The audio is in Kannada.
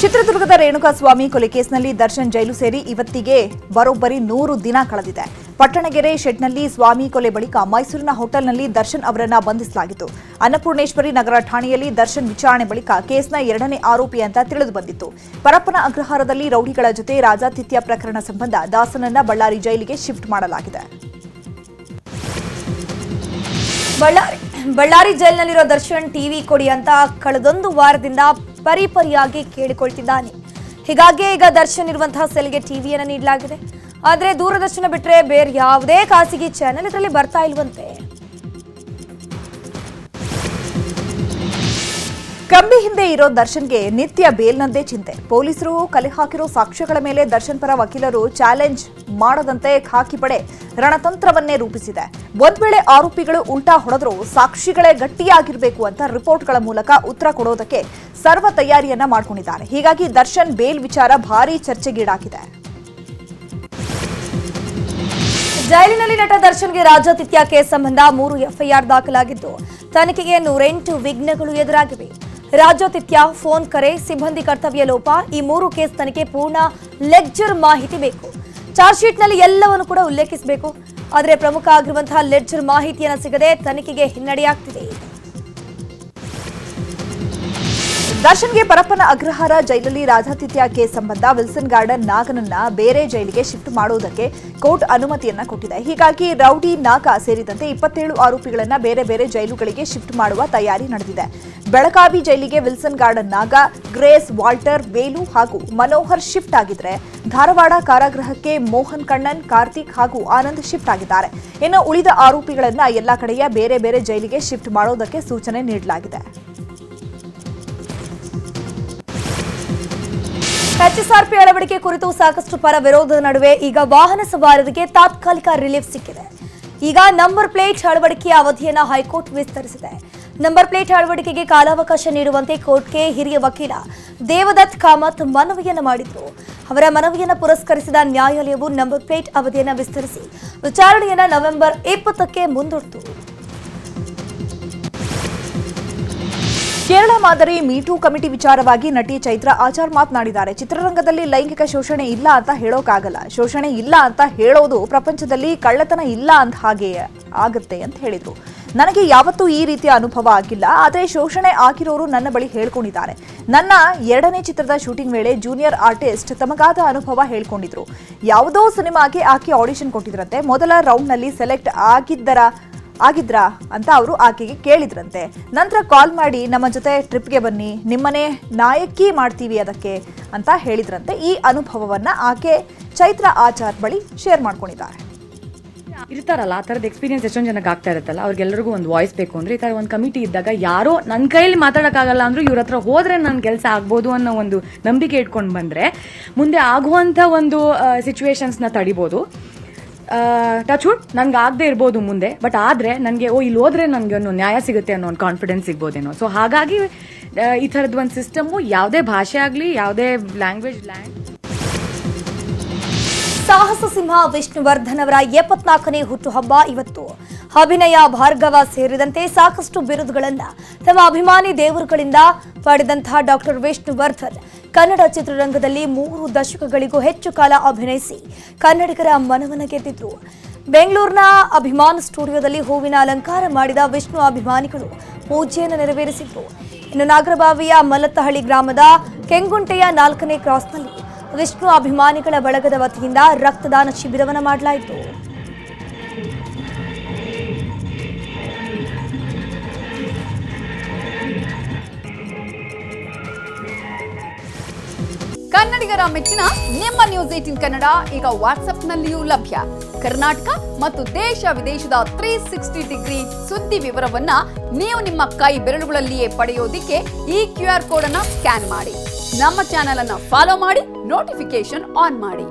ಚಿತ್ರದುರ್ಗದ ರೇಣುಕಾಸ್ವಾಮಿ ಕೊಲೆ ಕೇಸ್ನಲ್ಲಿ ದರ್ಶನ್ ಜೈಲು ಸೇರಿ ಇವತ್ತಿಗೆ ಬರೋಬ್ಬರಿ 100 ದಿನ ಕಳೆದಿದೆ. ಪಟ್ಟಣಗೆರೆ ಶೆಡ್ನಲ್ಲಿ ಸ್ವಾಮಿ ಕೊಲೆ ಬಳಿಕ ಮೈಸೂರಿನ ಹೋಟೆಲ್ನಲ್ಲಿ ದರ್ಶನ್ ಅವರನ್ನ ಬಂಧಿಸಲಾಗಿತ್ತು. ಅನ್ನಪೂರ್ಣೇಶ್ವರಿ ನಗರ ಠಾಣೆಯಲ್ಲಿ ದರ್ಶನ್ ವಿಚಾರಣೆ ಬಳಿಕ ಕೇಸ್ನ 2ನೇ ಆರೋಪಿ ಅಂತ ತಿಳಿದು ಬಂದಿತ್ತು. ಪರಪ್ಪನ ಅಗ್ರಹಾರದಲ್ಲಿ ರೌಡಿಗಳ ಜೊತೆ ರಾಜಾತಿಥ್ಯ ಪ್ರಕರಣ ಸಂಬಂಧ ದಾಸನನ್ನ ಬಳ್ಳಾರಿ ಜೈಲಿಗೆ ಶಿಫ್ಟ್ ಮಾಡಲಾಗಿದೆ. ಬಳ್ಳಾರಿ ಜೈಲಿನಲ್ಲಿರೋ ದರ್ಶನ್ ಟಿವಿ ಕೊಡಿ ಅಂತ ಕಳೆದೊಂದು ವಾರದಿಂದ ಪರಿಪರಿಯಾಗಿ ಕೇಳಿಕೊಳ್ತಿದ್ದಾನೆ. ಹೀಗಾಗಿ ಈಗ ದರ್ಶನ್ ಇರುವಂತಹ ಸೆಲ್ಗೆ ಟಿವಿಯನ್ನು ನೀಡಲಾಗಿದೆ. ಆದರೆ ದೂರದರ್ಶನ ಬಿಟ್ಟರೆ ಬೇರೆ ಯಾವುದೇ ಖಾಸಗಿ ಚಾನೆಲ್ ಇದರಲ್ಲಿ ಬರ್ತಾ ಇಲ್ವಂತೆ. ಕಂಬಿ ಹಿಂದೆ ಇರೋ ದರ್ಶನ್ಗೆ ನಿತ್ಯ ಬೇಲ್ನಂದೇ ಚಿಂತೆ. ಪೊಲೀಸರು ಕಲೆ ಹಾಕಿರೋ ಸಾಕ್ಷ್ಯಗಳ ಮೇಲೆ ದರ್ಶನ್ ಪರ ವಕೀಲರು ಚಾಲೆಂಜ್ ಮಾಡದಂತೆ ಖಾಕಿ ಪಡೆ ರಣತಂತ್ರವನ್ನೇ ರೂಪಿಸಿದೆ. ಒಂದ್ ವೇಳೆ ಆರೋಪಿಗಳು ಉಲ್ಟಾ ಹೊಡೆದ್ರು ಸಾಕ್ಷಿಗಳೇ ಗಟ್ಟಿಯಾಗಿರಬೇಕು ಅಂತ ರಿಪೋರ್ಟ್ಗಳ ಮೂಲಕ ಉತ್ತರ ಕೊಡೋದಕ್ಕೆ ಸರ್ವ ತಯಾರಿಯನ್ನ ಮಾಡಿಕೊಂಡಿದ್ದಾರೆ. ಹೀಗಾಗಿ ದರ್ಶನ್ ಬೇಲ್ ವಿಚಾರ ಭಾರೀ ಚರ್ಚೆಗೀಡಾಗಿದೆ. ಜೈಲಿನಲ್ಲಿ ನಟ ದರ್ಶನ್ಗೆ ರಾಜಾತಿಥ್ಯ ಕೇಸ್ ಸಂಬಂಧ 3 ಎಫ್ಐಆರ್ ದಾಖಲಾಗಿದ್ದು ತನಿಖೆಗೆ 108 ವಿಘ್ನಗಳು ಎದುರಾಗಿವೆ. ರಾಜಾತಿಥ್ಯ, ಫೋನ್ ಕರೆ, ಸಿಬ್ಬಂದಿ ಕರ್ತವ್ಯ ಲೋಪ, ಈ 3 ಕೇಸ್ ತನಿಖೆ ಪೂರ್ಣ ಲೆಡ್ಜರ್ ಮಾಹಿತಿ ಬೇಕು. ಚಾರ್ಜ್ ಶೀಟ್ನಲ್ಲಿ ಎಲ್ಲವನ್ನು ಕೂಡ ಉಲ್ಲೇಖಿಸಬೇಕು. ಆದರೆ ಪ್ರಮುಖ ಆಗಿರುವಂತಹ ಲೆಡ್ಜರ್ ಮಾಹಿತಿಯನ್ನು ಸಿಗದೆ ತನಿಖೆಗೆ ಹಿನ್ನಡೆಯಾಗ್ತಿದೆ. ದರ್ಶನ್ಗೆ ಪರಪ್ಪನ ಅಗ್ರಹಾರ ಜೈಲಲ್ಲಿ ರಾಜಾತಿಥ್ಯ ಕೇಸ್ ಸಂಬಂಧ ವಿಲ್ಸನ್ ಗಾರ್ಡನ್ ನಾಗನನ್ನ ಬೇರೆ ಜೈಲಿಗೆ ಶಿಫ್ಟ್ ಮಾಡುವುದಕ್ಕೆ ಕೋರ್ಟ್ ಅನುಮತಿಯನ್ನ ಕೊಟ್ಟಿದೆ. ಹೀಗಾಗಿ ರೌಡಿ ನಾಗ ಸೇರಿದಂತೆ 27 ಆರೋಪಿಗಳನ್ನ ಬೇರೆ ಬೇರೆ ಜೈಲುಗಳಿಗೆ ಶಿಫ್ಟ್ ಮಾಡುವ ತಯಾರಿ ನಡೆದಿದೆ. ಬೆಳಗಾವಿ ಜೈಲಿಗೆ ವಿಲ್ಸನ್ ಗಾರ್ಡನ್ ನಾಗ, ಗ್ರೇಸ್, ವಾಲ್ಟರ್, ವೇಲು ಹಾಗೂ ಮನೋಹರ್ ಶಿಫ್ಟ್ ಆಗಿದ್ರೆ, ಧಾರವಾಡ ಕಾರಾಗೃಹಕ್ಕೆ ಮೋಹನ್ ಕಣ್ಣನ್, ಕಾರ್ತಿಕ್ ಹಾಗೂ ಆನಂದ್ ಶಿಫ್ಟ್ ಆಗಿದ್ದಾರೆ. ಇನ್ನು ಉಳಿದ ಆರೋಪಿಗಳನ್ನ ಎಲ್ಲಾ ಕಡೆಯ ಬೇರೆ ಬೇರೆ ಜೈಲಿಗೆ ಶಿಫ್ಟ್ ಮಾಡೋದಕ್ಕೆ ಸೂಚನೆ ನೀಡಲಾಗಿದೆ. ಎಚ್ಎಸ್ಆರ್ಪಿ ಅಳವಡಿಕೆ ಕುರಿತು ಸಾಕಷ್ಟು ಪರ ವಿರೋಧದ ನಡುವೆ ಈಗ ವಾಹನ ಸವಾರರಿಗೆ ತಾತ್ಕಾಲಿಕ ರಿಲೀಫ್ ಸಿಕ್ಕಿದೆ. ಈಗ ನಂಬರ್ ಪ್ಲೇಟ್ ಅಳವಡಿಕೆಯ ಅವಧಿಯನ್ನು ಹೈಕೋರ್ಟ್ ವಿಸ್ತರಿಸಿದೆ. ನಂಬರ್ ಪ್ಲೇಟ್ ಅಳವಡಿಕೆಗೆ ಕಾಲಾವಕಾಶ ನೀಡುವಂತೆ ಕೋರ್ಟ್ಗೆ ಹಿರಿಯ ವಕೀಲ ದೇವದತ್ ಕಾಮತ್ ಮನವಿಯನ್ನು ಮಾಡಿದ್ರು. ಅವರ ಮನವಿಯನ್ನು ಪುರಸ್ಕರಿಸಿದ ನ್ಯಾಯಾಲಯವು ನಂಬರ್ ಪ್ಲೇಟ್ ಅವಧಿಯನ್ನು ವಿಸ್ತರಿಸಿ ವಿಚಾರಣೆಯನ್ನು ನವೆಂಬರ್ 20ಕ್ಕೆ ಮುಂದೂಡಿತು. ಕೇರಳ ಮಾದರಿ ಮೀಟೂ ಕಮಿಟಿ ವಿಚಾರವಾಗಿ ನಟಿ ಚೈತ್ರ ಆಚಾರ್ ಮಾತನಾಡಿದ್ದಾರೆ. ಚಿತ್ರರಂಗದಲ್ಲಿ ಲೈಂಗಿಕ ಶೋಷಣೆ ಇಲ್ಲ ಅಂತ ಹೇಳೋಕ್ಕಾಗಲ್ಲ. ಶೋಷಣೆ ಇಲ್ಲ ಅಂತ ಹೇಳೋದು ಪ್ರಪಂಚದಲ್ಲಿ ಕಳ್ಳತನ ಇಲ್ಲ ಅಂತ ಹಾಗೆ ಆಗುತ್ತೆ ಅಂತ ಹೇಳಿದ್ರು. ನನಗೆ ಯಾವತ್ತೂ ಈ ರೀತಿಯ ಅನುಭವ ಆಗಿಲ್ಲ. ಆದರೆ ಶೋಷಣೆ ಆಗಿರೋರು ನನ್ನ ಬಳಿ ಹೇಳ್ಕೊಂಡಿದ್ದಾರೆ. ನನ್ನ 2ನೇ ಚಿತ್ರದ ಶೂಟಿಂಗ್ ವೇಳೆ ಜೂನಿಯರ್ ಆರ್ಟಿಸ್ಟ್ ತಮಗಾದ ಅನುಭವ ಹೇಳ್ಕೊಂಡಿದ್ರು. ಯಾವುದೋ ಸಿನಿಮಾಗೆ ಆಕೆ ಆಡಿಷನ್ ಕೊಟ್ಟಿದ್ರಂತೆ. ಮೊದಲ ರೌಂಡ್ನಲ್ಲಿ ಸೆಲೆಕ್ಟ್ ಆಗಿದ್ರಾ ಅಂತ ಅವರು ಆಕೆಗೆ ಕೇಳಿದ್ರಂತೆ. ನಂತರ ಕಾಲ್ ಮಾಡಿ ನಮ್ಮ ಜೊತೆ ಟ್ರಿಪ್ಗೆ ಬನ್ನಿ, ನಿಮ್ಮನೆ ನಾಯಕಿ ಮಾಡ್ತೀವಿ ಅದಕ್ಕೆ ಅಂತ ಹೇಳಿದ್ರಂತೆ. ಈ ಅನುಭವವನ್ನ ಆಕೆ ಚೈತ್ರ ಆಚಾರ್ ಬಳಿ ಶೇರ್ ಮಾಡ್ಕೊಂಡಿದ್ದಾರೆ. ಇರ್ತಾರಲ್ಲ ಆ ಥರದ ಎಕ್ಸ್ಪೀರಿಯನ್ಸ್ ಎಷ್ಟೊಂದು ಜನಕ್ಕೆ ಆಗ್ತಾ ಇರುತ್ತಲ್ಲ, ಅವ್ರಿಗೆಲ್ಲರಿಗೂ ಒಂದು ವಾಯ್ಸ್ ಬೇಕು ಅಂದರೆ ಈ ಥರ ಒಂದು ಕಮಿಟಿ ಇದ್ದಾಗ ಯಾರೋ ನನ್ನ ಕೈಯಲ್ಲಿ ಮಾತಾಡೋಕ್ಕಾಗಲ್ಲ ಅಂದರೂ ಇವ್ರ ಹತ್ರ ಹೋದರೆ ನನ್ನ ಕೆಲಸ ಆಗ್ಬೋದು ಅನ್ನೋ ಒಂದು ನಂಬಿಕೆ ಇಟ್ಕೊಂಡು ಬಂದರೆ ಮುಂದೆ ಆಗುವಂಥ ಒಂದು ಸಿಚುವೇಶನ್ಸ್ನ ತಡಿಬೋದು. ಟಚ್ ವುಡ್ ನನಗೆ ಆಗದೆ ಇರ್ಬೋದು ಮುಂದೆ, ಬಟ್ ಆದರೆ ನನಗೆ ಇಲ್ಲಿ ಹೋದ್ರೆ ನನಗೆ ಒಂದು ನ್ಯಾಯ ಸಿಗುತ್ತೆ ಅನ್ನೋ ಒಂದು ಕಾನ್ಫಿಡೆನ್ಸ್ ಸಿಗ್ಬೋದೇನೋ. ಸೊ ಹಾಗಾಗಿ ಈ ಥರದ್ದು ಒಂದು ಸಿಸ್ಟಮು ಯಾವುದೇ ಭಾಷೆ ಆಗಲಿ ಯಾವುದೇ ಲ್ಯಾಂಗ್ವೇಜ್ ಸಾಹಸ ಸಿಂಹ ವಿಷ್ಣುವರ್ಧನ್ ಅವರ 74ನೇ ಹುಟ್ಟುಹಬ್ಬ ಇವತ್ತು. ಅಭಿನಯ, ಭಾರ್ಗವ ಸೇರಿದಂತೆ ಸಾಕಷ್ಟು ಬಿರುದುಗಳನ್ನು ತಮ್ಮ ಅಭಿಮಾನಿ ದೇವರುಗಳಿಂದ ಪಡೆದಂತಹ ಡಾಕ್ಟರ್ ವಿಷ್ಣುವರ್ಧನ್ ಕನ್ನಡ ಚಿತ್ರರಂಗದಲ್ಲಿ 3 ದಶಕಗಳಿಗೂ ಹೆಚ್ಚು ಕಾಲ ಅಭಿನಯಿಸಿ ಕನ್ನಡಿಗರ ಮನವನ್ನು ಗೆದ್ದಿದ್ರು. ಬೆಂಗಳೂರಿನ ಅಭಿಮಾನ್ ಸ್ಟುಡಿಯೋದಲ್ಲಿ ಹೂವಿನ ಅಲಂಕಾರ ಮಾಡಿದ ವಿಷ್ಣು ಅಭಿಮಾನಿಗಳು ಪೂಜೆಯನ್ನು ನೆರವೇರಿಸಿದ್ರು. ಇನ್ನು ನಾಗರಬಾವಿಯ ಮಲ್ಲತ್ತಹಳ್ಳಿ ಗ್ರಾಮದ ಕೆಂಗುಂಟೆಯ 4ನೇ ಕ್ರಾಸ್ನಲ್ಲಿ ವಿಷ್ಣು ಅಭಿಮಾನಿಗಳ ಬಳಗದ ವತಿಯಿಂದ ರಕ್ತದಾನ ಶಿಬಿರವನ್ನು ಮಾಡಲಾಯಿತು. ಕನ್ನಡಿಗರ ಮೆಚ್ಚಿನ ನಿಮ್ಮ ನ್ಯೂಸ್ 18 ಕನ್ನಡ ಈಗ ವಾಟ್ಸ್ಆಪ್ನಲ್ಲಿಯೂ ಲಭ್ಯ. ಕರ್ನಾಟಕ ಮತ್ತು ದೇಶ ವಿದೇಶದ 360 ಡಿಗ್ರಿ ಸುದ್ದಿ ವಿವರವನ್ನ ನೀವು ನಿಮ್ಮ ಕೈ ಬೆರಳುಗಳಲ್ಲಿಯೇ ಪಡೆಯೋದಿಕ್ಕೆ ಈ QR ಕೋಡ್ ಅನ್ನು ಸ್ಕ್ಯಾನ್ ಮಾಡಿ. ನಮ್ಮ ಚಾನೆಲ್ ಅನ್ನು ಫಾಲೋ ಮಾಡಿ, ನೋಟಿಫಿಕೇಶನ್ ಆನ್ ಮಾಡಿ.